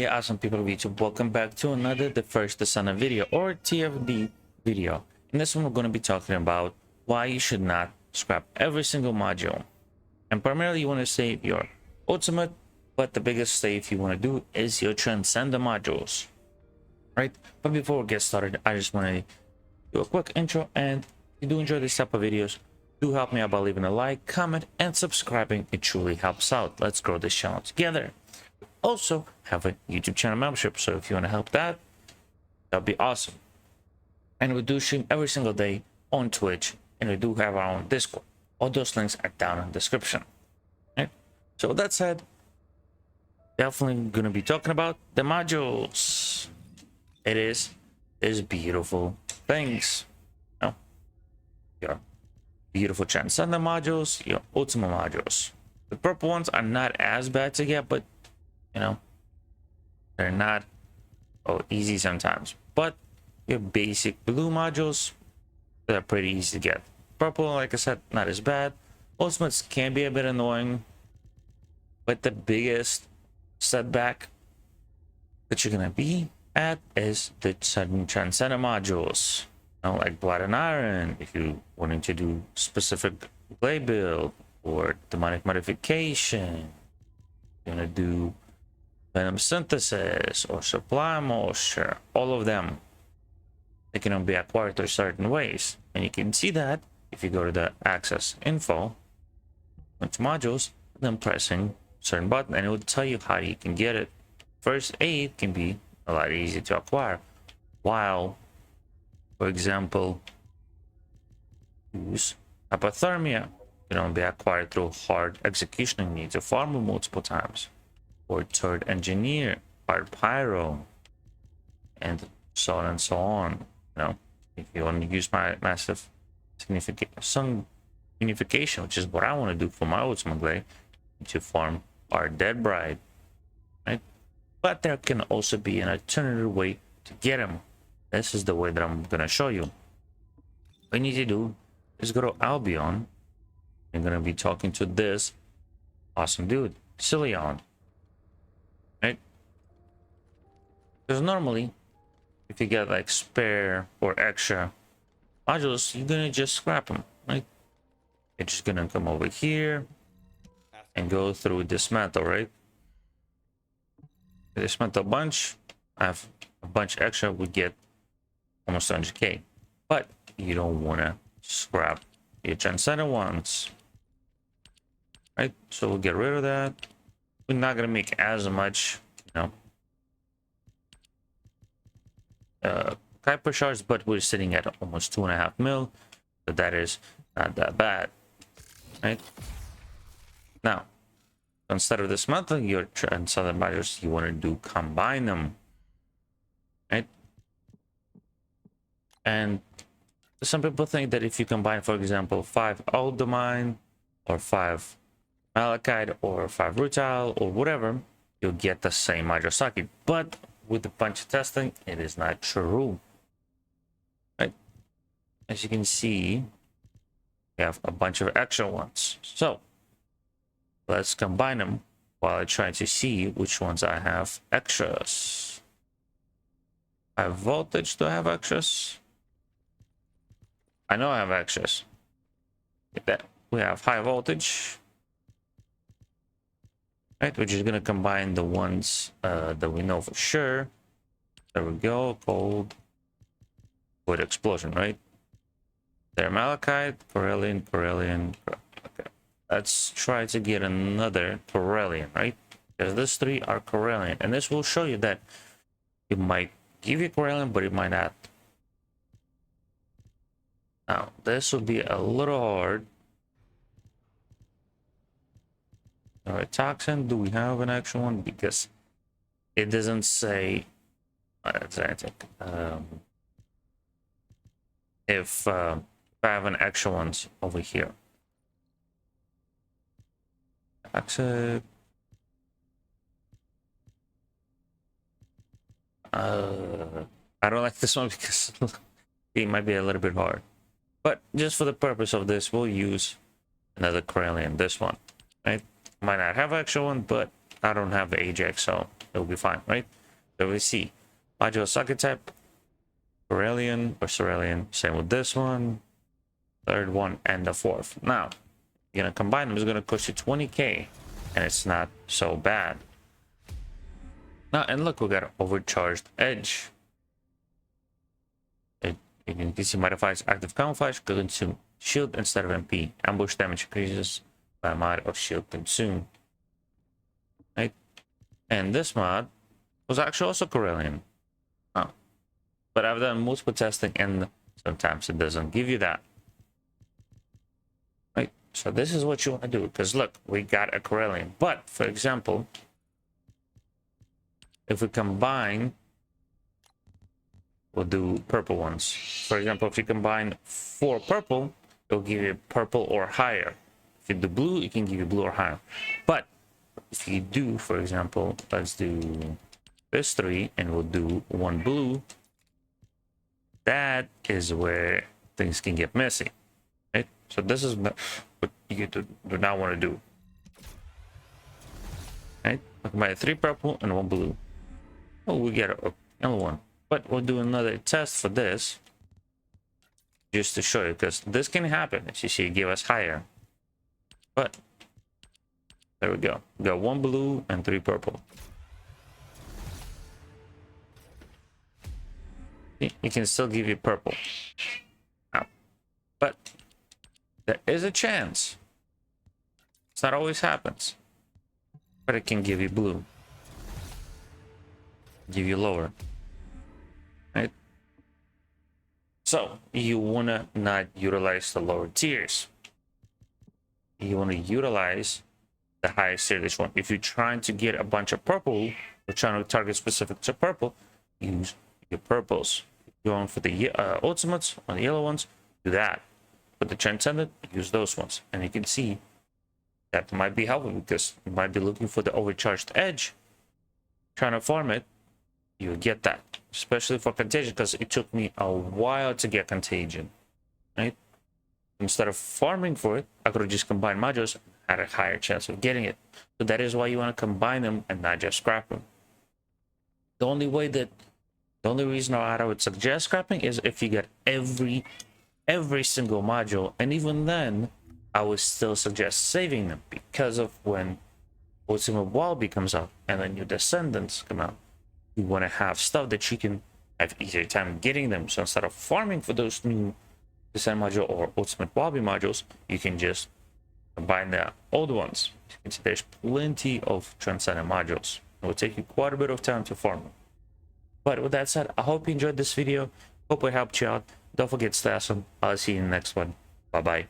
Hey, awesome people of YouTube, welcome back to another The First Descendant video or TFD video. In this one, we're going to be talking about why you should not scrap every single module. And primarily, you want to save your ultimate, but the biggest save you want to do is your Transcended Modules. Right? But before we get started, I just want to do a quick intro. And if you do enjoy this type of videos, do help me out by leaving a like, comment, and subscribing. It truly helps out. Let's grow this channel together. Also have a YouTube channel membership, so if you want to help that'd be awesome. And we do stream every single day on Twitch, and we do have our own Discord. All those links are down in the description. Right? So with that said, definitely gonna be talking about the modules. It is beautiful things. You know, your beautiful Transcendent modules, your ultimate modules. The purple ones are not as bad to get, but you know, they're not easy sometimes. But your basic blue modules, they're pretty easy to get. Purple, like I said, not as bad. Ultimates can be a bit annoying, but the biggest setback that you're gonna be at is the sudden Transcendent modules. You know, like Blood and Iron, if you wanting to do specific blade build or demonic modification, you're gonna do Venom Synthesis or Supply Moisture, all of them, they can be acquired through certain ways. And you can see that if you go to the access info, which modules, then pressing certain button, and it will tell you how you can get it. First aid can be a lot easier to acquire, while, for example, use hypothermia can be acquired through hard execution needs of farmer multiple times. Or third engineer, hard pyro, and so on and so on. You know, if you want to use my massive unification, which is what I want to do for my ultimate glade, to farm our dead bride, right? But there can also be an alternative way to get them. This is the way that I'm gonna show you. What you need to do is go to Albion. You're gonna be talking to this awesome dude, Cillion. Right? Because normally, if you get like spare or extra modules, you're gonna just scrap them, right? You're just gonna come over here and go through dismantle, right? Dismantle a bunch. I have a bunch extra, we get almost 100k. But you don't wanna scrap your Transcendent ones, right? So we'll get rid of that. We're not gonna make as much, you know, Kuiper shards, but we're sitting at almost 2.5 mil, so that is not that bad, right? Now, instead of dismantling your Transcendent modules, you want to do combine them, right? And some people think that if you combine, for example, 5 Aldomine or 5 Malachite or 5 Rutile or whatever, you'll get the same module socket. But with a bunch of testing, it is not true, right? As you can see, we have a bunch of extra ones. So let's combine them while I try to see which ones I have extras. High voltage, do I have extras? I know I have extras. We have high voltage. Right, we're just gonna combine the ones that we know for sure. There we go, cold with explosion, right? There, Malachite, Corellian. Okay, let's try to get another Corellian, right? Because these 3 are Corellian, and this will show you that it might give you Corellian, but it might not. Now, this will be a little hard. All right, toxin, do we have an actual one? Because it doesn't say if I have an extra ones over here. Toxic. I don't like this one because it might be a little bit hard. But just for the purpose of this, we'll use another Corellian, this one, right? Might not have extra one, but I don't have the Ajax, so it'll be fine, right? So we see module socket type, Corellian or Cerulean. Same with this one, third one, and the fourth. Now, you're gonna combine them, it's gonna cost you 20k, and it's not so bad. Now, and look, we got an overcharged edge. You can see modifies active camouflage, consume shield instead of MP. Ambush damage increases by mod of shield consume. Right? And this mod was actually also Corellian. Oh. But I've done multiple testing and sometimes it doesn't give you that. Right? So this is what you want to do. Because look, we got a Corellian. But for example, if we combine, we'll do purple ones. For example, if you combine 4 purple, it'll give you purple or higher. If you do blue, it can give you blue or higher. But if you do, for example, let's do this 3 and we'll do 1 blue, that is where things can get messy, right? So this is what you do not want to do, right? Combine 3 purple and 1 blue. Oh, we get another one. But we'll do another test for this, just to show you, because this can happen. As you see, it gave us higher. But there we go. We got 1 blue and 3 purple. See, it can still give you purple. Now, but there is a chance. It's not always happens. But it can give you blue. Give you lower. Right? So you want to not utilize the lower tiers. You want to utilize the highest tier this one. If you're trying to get a bunch of purple, or trying to target specific to purple, use your purples. If you're going for the ultimates on the yellow ones, do that. For the Transcendent, use those ones. And you can see that might be helpful because you might be looking for the overcharged edge, trying to farm it. You get that, especially for contagion, because it took me a while to get contagion, right? Instead of farming for it, I could have just combined modules, had a higher chance of getting it. So that is why you want to combine them and not just scrap them. The only reason I would suggest scrapping is if you get every single module, and even then, I would still suggest saving them, because of when Ultimate Wallby comes out and then your Descendants come out. You want to have stuff that you can have easier time getting them. So instead of farming for those new Descendant module or Ultimate Wallby modules, you can just combine the old ones. You can see there's plenty of Transcendent modules. It will take you quite a bit of time to farm them. But with that said, I hope you enjoyed this video. Hope I helped you out. Don't forget to stay awesome. I'll see you in the next one. Bye bye.